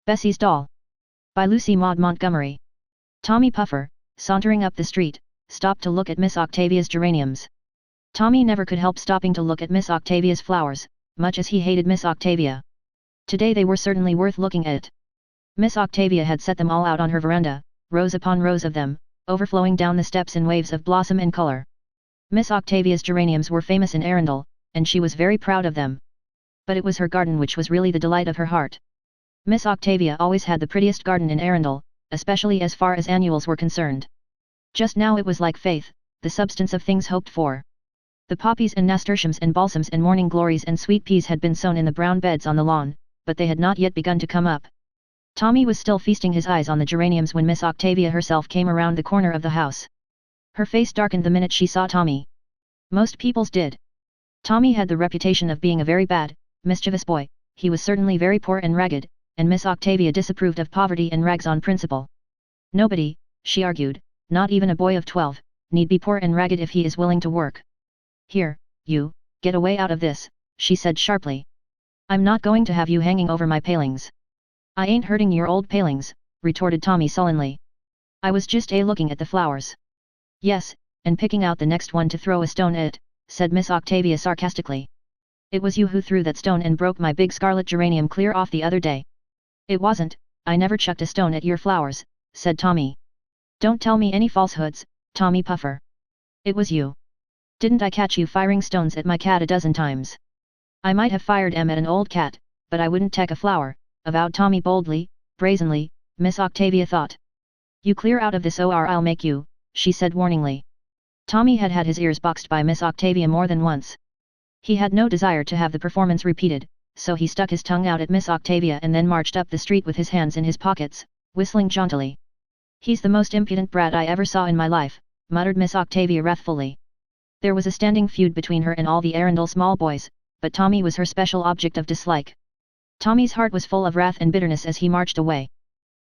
Bessie's Doll. By Lucy Maud Montgomery. Tommy Puffer, sauntering up the street, stopped to look at Miss Octavia's geraniums. Tommy never could help stopping to look at Miss Octavia's flowers, much as he hated Miss Octavia. Today they were certainly worth looking at. Miss Octavia had set them all out on her veranda, rows upon rows of them, overflowing down the steps in waves of blossom and color. Miss Octavia's geraniums were famous in Arundel, and she was very proud of them. But it was her garden which was really the delight of her heart. Miss Octavia always had the prettiest garden in Arundel, especially as far as annuals were concerned. Just now it was like faith, the substance of things hoped for. The poppies and nasturtiums and balsams and morning glories and sweet peas had been sown in the brown beds on the lawn, but they had not yet begun to come up. Tommy was still feasting his eyes on the geraniums when Miss Octavia herself came around the corner of the house. Her face darkened the minute she saw Tommy. Most people's did. Tommy had the reputation of being a very bad, mischievous boy. He was certainly very poor and ragged, and Miss Octavia disapproved of poverty and rags on principle. Nobody, she argued, not even a boy of 12, need be poor and ragged if he is willing to work. Here, you, get away out of this, she said sharply. I'm not going to have you hanging over my palings. I ain't hurting your old palings, retorted Tommy sullenly. I was just looking at the flowers. Yes, and picking out the next one to throw a stone at, said Miss Octavia sarcastically. It was you who threw that stone and broke my big scarlet geranium clear off the other day. It wasn't, I never chucked a stone at your flowers, said Tommy. Don't tell me any falsehoods, Tommy Puffer. It was you. Didn't I catch you firing stones at my cat a dozen times? I might have fired 'em at an old cat, but I wouldn't take a flower, avowed Tommy boldly, brazenly. Miss Octavia thought. You clear out of this or I'll make you, she said warningly. Tommy had had his ears boxed by Miss Octavia more than once. He had no desire to have the performance repeated, so he stuck his tongue out at Miss Octavia and then marched up the street with his hands in his pockets, whistling jauntily. He's the most impudent brat I ever saw in my life, muttered Miss Octavia wrathfully. There was a standing feud between her and all the Arundel small boys, but Tommy was her special object of dislike. Tommy's heart was full of wrath and bitterness as he marched away.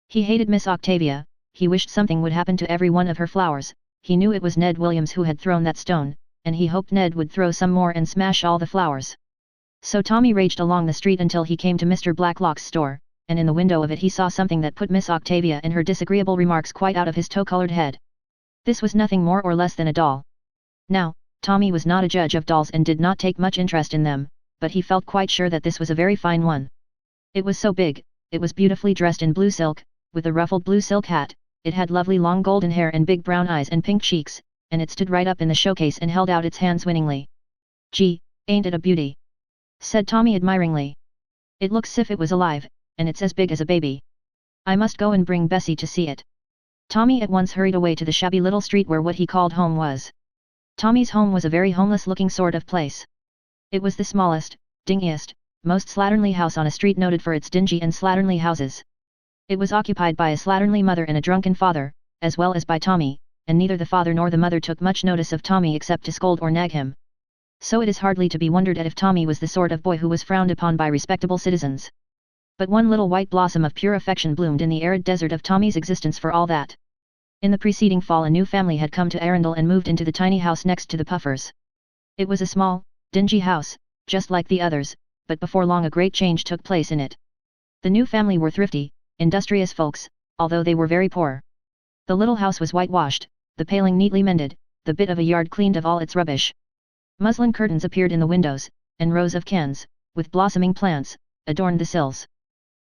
He hated Miss Octavia, he wished something would happen to every one of her flowers. He knew it was Ned Williams who had thrown that stone, and he hoped Ned would throw some more and smash all the flowers. So Tommy raged along the street until he came to Mr. Blacklock's store, and in the window of it he saw something that put Miss Octavia and her disagreeable remarks quite out of his tow-colored head. This was nothing more or less than a doll. Now, Tommy was not a judge of dolls and did not take much interest in them, but he felt quite sure that this was a very fine one. It was so big, it was beautifully dressed in blue silk, with a ruffled blue silk hat, it had lovely long golden hair and big brown eyes and pink cheeks, and it stood right up in the showcase and held out its hands winningly. Gee, ain't it a beauty? Said Tommy admiringly. It looks as if it was alive, and it's as big as a baby. I must go and bring Bessie to see it. Tommy at once hurried away to the shabby little street where what he called home was. Tommy's home was a very homeless-looking sort of place. It was the smallest, dingiest, most slatternly house on a street noted for its dingy and slatternly houses. It was occupied by a slatternly mother and a drunken father, as well as by Tommy, and neither the father nor the mother took much notice of Tommy except to scold or nag him. So it is hardly to be wondered at if Tommy was the sort of boy who was frowned upon by respectable citizens. But one little white blossom of pure affection bloomed in the arid desert of Tommy's existence for all that. In the preceding fall a new family had come to Arundel and moved into the tiny house next to the Puffers. It was a small, dingy house, just like the others, but before long a great change took place in it. The new family were thrifty, industrious folks, although they were very poor. The little house was whitewashed, the paling neatly mended, the bit of a yard cleaned of all its rubbish. Muslin curtains appeared in the windows, and rows of cans, with blossoming plants, adorned the sills.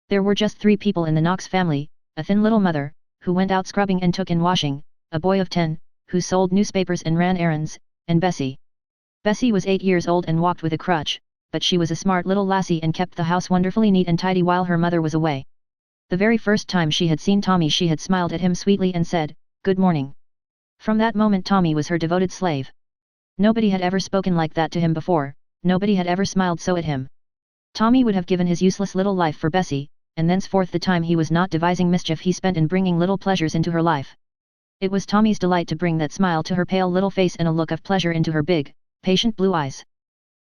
There were just 3 people in the Knox family, a thin little mother, who went out scrubbing and took in washing, a boy of 10, who sold newspapers and ran errands, and Bessie. Bessie was 8 years old and walked with a crutch, but she was a smart little lassie and kept the house wonderfully neat and tidy while her mother was away. The very first time she had seen Tommy she had smiled at him sweetly and said, "Good morning." From that moment Tommy was her devoted slave. Nobody had ever spoken like that to him before, nobody had ever smiled so at him. Tommy would have given his useless little life for Bessie, and thenceforth the time he was not devising mischief he spent in bringing little pleasures into her life. It was Tommy's delight to bring that smile to her pale little face and a look of pleasure into her big, patient blue eyes.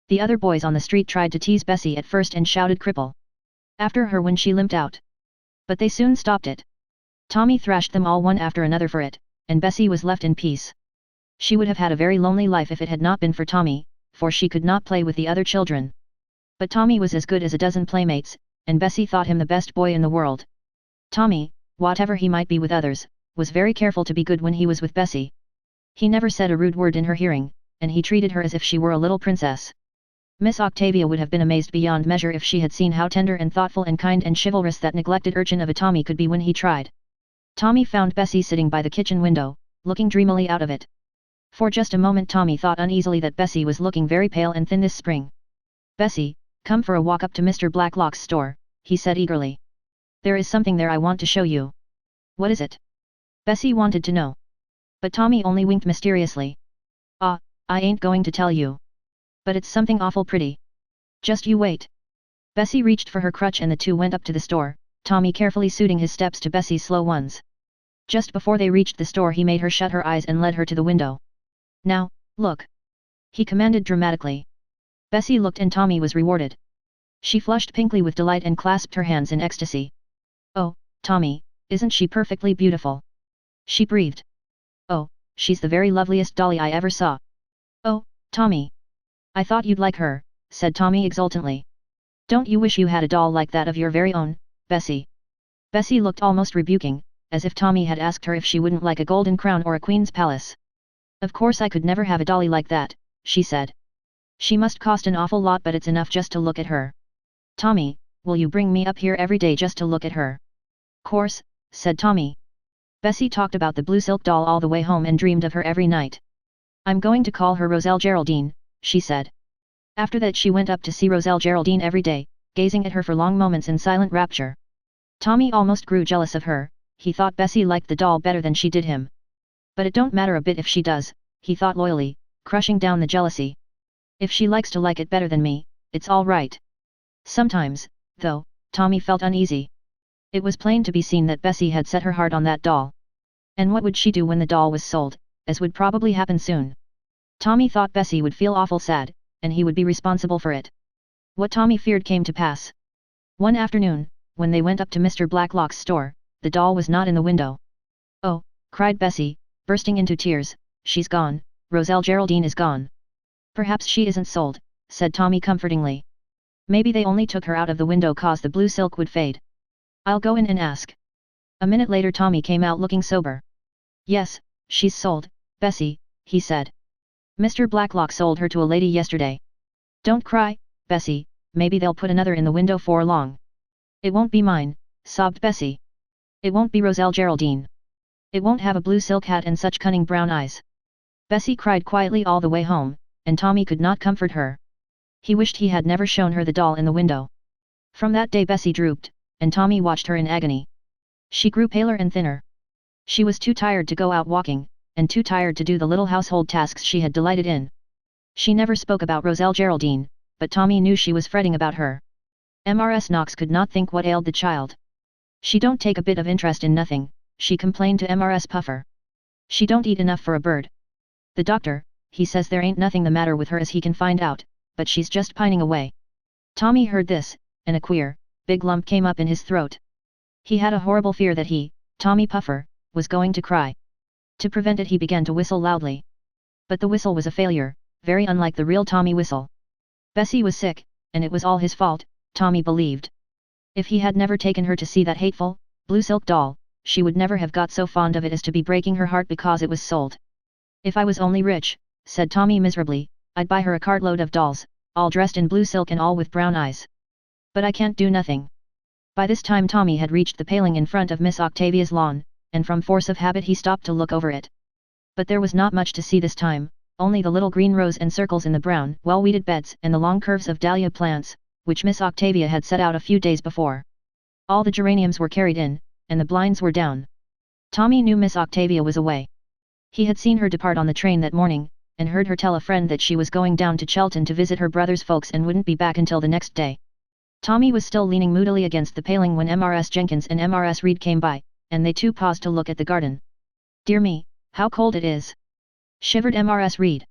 The other boys on the street tried to tease Bessie at first and shouted cripple after her when she limped out. But they soon stopped it. Tommy thrashed them all one after another for it, and Bessie was left in peace. She would have had a very lonely life if it had not been for Tommy, for she could not play with the other children. But Tommy was as good as a dozen playmates, and Bessie thought him the best boy in the world. Tommy, whatever he might be with others, was very careful to be good when he was with Bessie. He never said a rude word in her hearing, and he treated her as if she were a little princess. Miss Octavia would have been amazed beyond measure if she had seen how tender and thoughtful and kind and chivalrous that neglected urchin of a Tommy could be when he tried. Tommy found Bessie sitting by the kitchen window, looking dreamily out of it. For just a moment Tommy thought uneasily that Bessie was looking very pale and thin this spring. "Bessie, come for a walk up to Mr. Blacklock's store," he said eagerly. "There is something there I want to show you." "What is it?" Bessie wanted to know. But Tommy only winked mysteriously. "Ah, I ain't going to tell you. But it's something awful pretty. Just you wait." Bessie reached for her crutch and the two went up to the store, Tommy carefully suiting his steps to Bessie's slow ones. Just before they reached the store he made her shut her eyes and led her to the window. "Now, look," he commanded dramatically. Bessie looked and Tommy was rewarded. She flushed pinkly with delight and clasped her hands in ecstasy. "Oh, Tommy, isn't she perfectly beautiful?" she breathed. "Oh, she's the very loveliest dolly I ever saw." "Oh, Tommy. I thought you'd like her," said Tommy exultantly. "Don't you wish you had a doll like that of your very own, Bessie?" Bessie looked almost rebuking, as if Tommy had asked her if she wouldn't like a golden crown or a queen's palace. "Of course I could never have a dolly like that," she said. "She must cost an awful lot but it's enough just to look at her." "Tommy, will you bring me up here every day just to look at her?" "Course," said Tommy. Bessie talked about the blue silk doll all the way home and dreamed of her every night. "I'm going to call her Roselle Geraldine," she said. After that she went up to see Roselle Geraldine every day, gazing at her for long moments in silent rapture. Tommy almost grew jealous of her, he thought Bessie liked the doll better than she did him. "But it don't matter a bit if she does," he thought loyally, crushing down the jealousy. "If she likes to like it better than me, it's all right." Sometimes, though, Tommy felt uneasy. It was plain to be seen that Bessie had set her heart on that doll. And what would she do when the doll was sold, as would probably happen soon? Tommy thought Bessie would feel awful sad, and he would be responsible for it. What Tommy feared came to pass. One afternoon, when they went up to Mr. Blacklock's store, the doll was not in the window. "Oh," cried Bessie, bursting into tears, "she's gone, Roselle Geraldine is gone." "Perhaps she isn't sold," said Tommy comfortingly. "Maybe they only took her out of the window 'cause the blue silk would fade. I'll go in and ask." A minute later Tommy came out looking sober. "Yes, she's sold, Bessie," he said. "Mr. Blacklock sold her to a lady yesterday." "Don't cry, Bessie, maybe they'll put another in the window for long." "It won't be mine," sobbed Bessie. "It won't be Roselle Geraldine. It won't have a blue silk hat and such cunning brown eyes." Bessie cried quietly all the way home, and Tommy could not comfort her. He wished he had never shown her the doll in the window. From that day Bessie drooped, and Tommy watched her in agony. She grew paler and thinner. She was too tired to go out walking, and too tired to do the little household tasks she had delighted in. She never spoke about Roselle Geraldine, but Tommy knew she was fretting about her. Mrs. Knox could not think what ailed the child. "She don't take a bit of interest in nothing," she complained to Mrs. Puffer. "She don't eat enough for a bird. The doctor, he says there ain't nothing the matter with her as he can find out, but she's just pining away." Tommy heard this, and a queer, big lump came up in his throat. He had a horrible fear that he, Tommy Puffer, was going to cry. To prevent it he began to whistle loudly. But the whistle was a failure, very unlike the real Tommy whistle. Bessie was sick, and it was all his fault, Tommy believed. If he had never taken her to see that hateful, blue silk doll, she would never have got so fond of it as to be breaking her heart because it was sold. "If I was only rich," said Tommy miserably, "I'd buy her a cartload of dolls, all dressed in blue silk and all with brown eyes. But I can't do nothing." By this time Tommy had reached the paling in front of Miss Octavia's lawn, and from force of habit he stopped to look over it. But there was not much to see this time, only the little green rows and circles in the brown, well-weeded beds and the long curves of dahlia plants, which Miss Octavia had set out a few days before. All the geraniums were carried in, and the blinds were down. Tommy knew Miss Octavia was away. He had seen her depart on the train that morning, and heard her tell a friend that she was going down to Chelton to visit her brother's folks and wouldn't be back until the next day. Tommy was still leaning moodily against the paling when Mrs. Jenkins and Mrs. Reed came by, and they too paused to look at the garden. "Dear me, how cold it is!" shivered Mrs. Reed.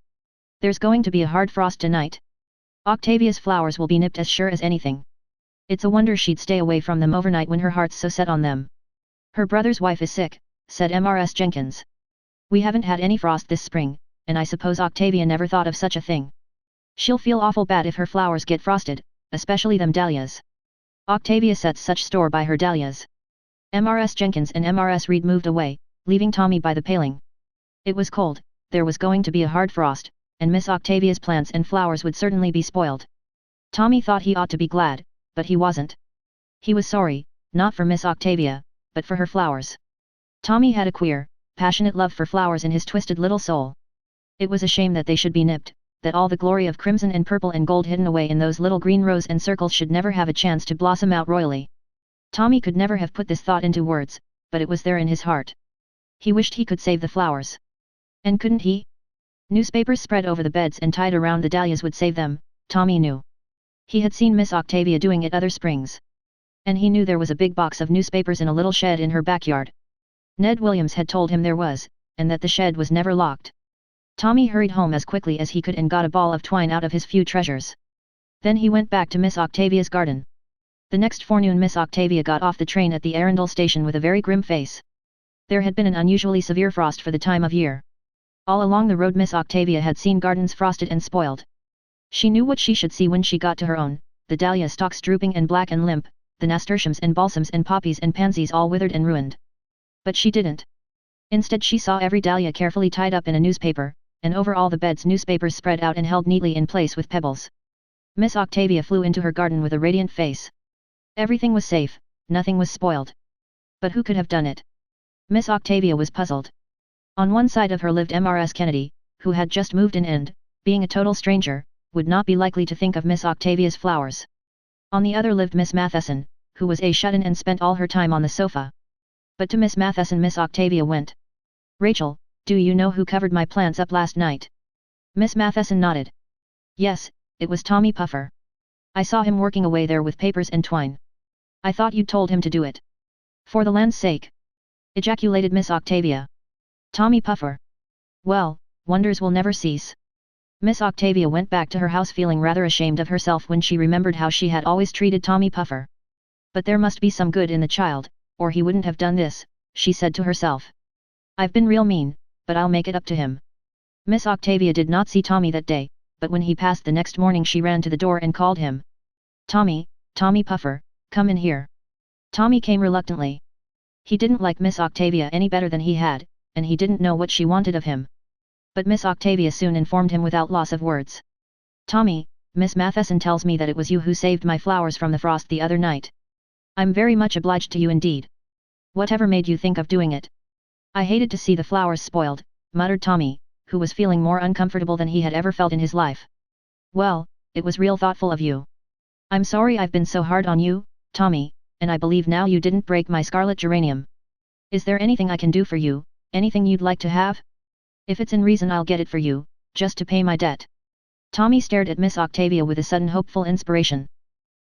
"There's going to be a hard frost tonight. Octavia's flowers will be nipped as sure as anything. It's a wonder she'd stay away from them overnight when her heart's so set on them." "Her brother's wife is sick," said Mrs. Jenkins. "We haven't had any frost this spring, and I suppose Octavia never thought of such a thing. She'll feel awful bad if her flowers get frosted, especially them dahlias. Octavia sets such store by her dahlias." Mrs. Jenkins and Mrs. Reed moved away, leaving Tommy by the paling. It was cold, there was going to be a hard frost, and Miss Octavia's plants and flowers would certainly be spoiled. Tommy thought he ought to be glad, but he wasn't. He was sorry, not for Miss Octavia, but for her flowers. Tommy had a queer, passionate love for flowers in his twisted little soul. It was a shame that they should be nipped, that all the glory of crimson and purple and gold hidden away in those little green rows and circles should never have a chance to blossom out royally. Tommy could never have put this thought into words, but it was there in his heart. He wished he could save the flowers. And couldn't he? Newspapers spread over the beds and tied around the dahlias would save them, Tommy knew. He had seen Miss Octavia doing it other springs. And he knew there was a big box of newspapers in a little shed in her backyard. Ned Williams had told him there was, and that the shed was never locked. Tommy hurried home as quickly as he could and got a ball of twine out of his few treasures. Then he went back to Miss Octavia's garden. The next forenoon Miss Octavia got off the train at the Arundel station with a very grim face. There had been an unusually severe frost for the time of year. All along the road Miss Octavia had seen gardens frosted and spoiled. She knew what she should see when she got to her own, the dahlia stalks drooping and black and limp, the nasturtiums and balsams and poppies and pansies all withered and ruined. But she didn't. Instead she saw every dahlia carefully tied up in a newspaper, and over all the beds newspapers spread out and held neatly in place with pebbles. Miss Octavia flew into her garden with a radiant face. Everything was safe, nothing was spoiled. But who could have done it? Miss Octavia was puzzled. On one side of her lived Mrs. Kennedy, who had just moved in and, being a total stranger, would not be likely to think of Miss Octavia's flowers. On the other lived Miss Matheson, who was a shut-in and spent all her time on the sofa. But to Miss Matheson Miss Octavia went. "Rachel, do you know who covered my plants up last night?" Miss Matheson nodded. "Yes, it was Tommy Puffer. I saw him working away there with papers and twine. I thought you'd told him to do it." "For the land's sake!" ejaculated Miss Octavia. "Tommy Puffer. Well, wonders will never cease." Miss Octavia went back to her house feeling rather ashamed of herself when she remembered how she had always treated Tommy Puffer. But there must be some good in the child, or he wouldn't have done this, she said to herself. "I've been real mean, but I'll make it up to him." Miss Octavia did not see Tommy that day, but when he passed the next morning she ran to the door and called him. "Tommy, Tommy Puffer, come in here." Tommy came reluctantly. He didn't like Miss Octavia any better than he had, and he didn't know what she wanted of him. But Miss Octavia soon informed him without loss of words. "Tommy, Miss Matheson tells me that it was you who saved my flowers from the frost the other night. I'm very much obliged to you indeed. Whatever made you think of doing it?" "I hated to see the flowers spoiled," muttered Tommy, who was feeling more uncomfortable than he had ever felt in his life. "Well, it was real thoughtful of you. I'm sorry I've been so hard on you, Tommy, and I believe now you didn't break my scarlet geranium. Is there anything I can do for you, anything you'd like to have? If it's in reason I'll get it for you, just to pay my debt." Tommy stared at Miss Octavia with a sudden hopeful inspiration.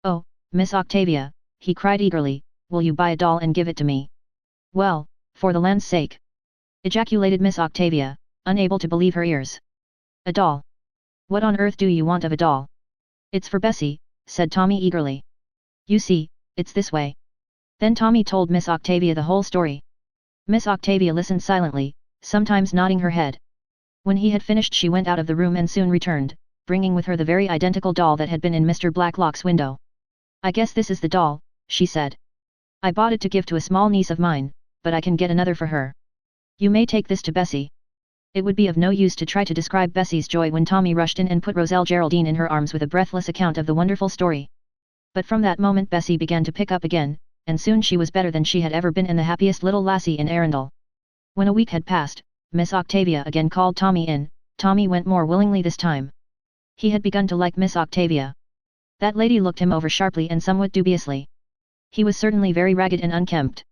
"Oh, Miss Octavia," he cried eagerly, "will you buy a doll and give it to me?" "Well, for the land's sake!" ejaculated Miss Octavia, unable to believe her ears. "A doll? What on earth do you want of a doll?" "It's for Bessie," said Tommy eagerly. "You see, it's this way." Then Tommy told Miss Octavia the whole story. Miss Octavia listened silently, sometimes nodding her head. When he had finished she went out of the room and soon returned, bringing with her the very identical doll that had been in Mr. Blacklock's window. "I guess this is the doll," she said. "I bought it to give to a small niece of mine, but I can get another for her. You may take this to Bessie." It would be of no use to try to describe Bessie's joy when Tommy rushed in and put Roselle Geraldine in her arms with a breathless account of the wonderful story. But from that moment Bessie began to pick up again, and soon she was better than she had ever been and the happiest little lassie in Arundel. When a week had passed, Miss Octavia again called Tommy in. Tommy went more willingly this time. He had begun to like Miss Octavia. That lady looked him over sharply and somewhat dubiously. He was certainly very ragged and unkempt.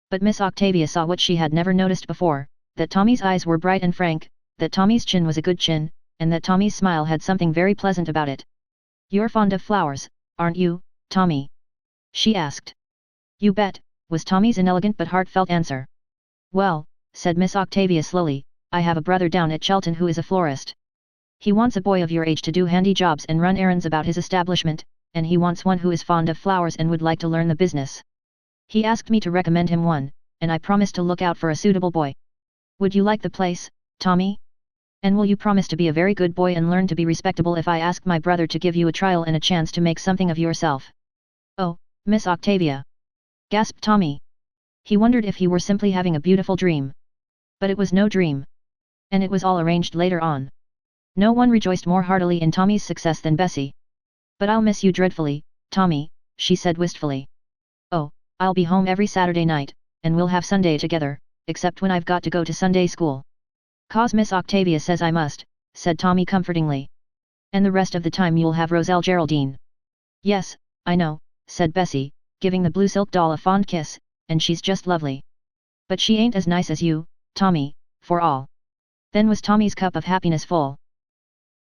But Miss Octavia saw what she had never noticed before, that Tommy's eyes were bright and frank, that Tommy's chin was a good chin, and that Tommy's smile had something very pleasant about it. "You're fond of flowers, aren't you, Tommy?" she asked. "You bet," was Tommy's inelegant but heartfelt answer. "Well," said Miss Octavia slowly, "I have a brother down at Chelton who is a florist. He wants a boy of your age to do handy jobs and run errands about his establishment, and he wants one who is fond of flowers and would like to learn the business. He asked me to recommend him one, and I promised to look out for a suitable boy. Would you like the place, Tommy? And will you promise to be a very good boy and learn to be respectable if I ask my brother to give you a trial and a chance to make something of yourself?" "Oh, Miss Octavia!" gasped Tommy. He wondered if he were simply having a beautiful dream. But it was no dream. And it was all arranged later on. No one rejoiced more heartily in Tommy's success than Bessie. But I'll miss you dreadfully, Tommy, she said wistfully. Oh, I'll be home every Saturday night, and we'll have Sunday together, except when I've got to go to Sunday school. 'Cause Miss Octavia says I must, said Tommy comfortingly. And the rest of the time you'll have Roselle Geraldine. Yes, I know, said Bessie, giving the blue silk doll a fond kiss, and she's just lovely. But she ain't as nice as you, Tommy, for all. Then was Tommy's cup of happiness full.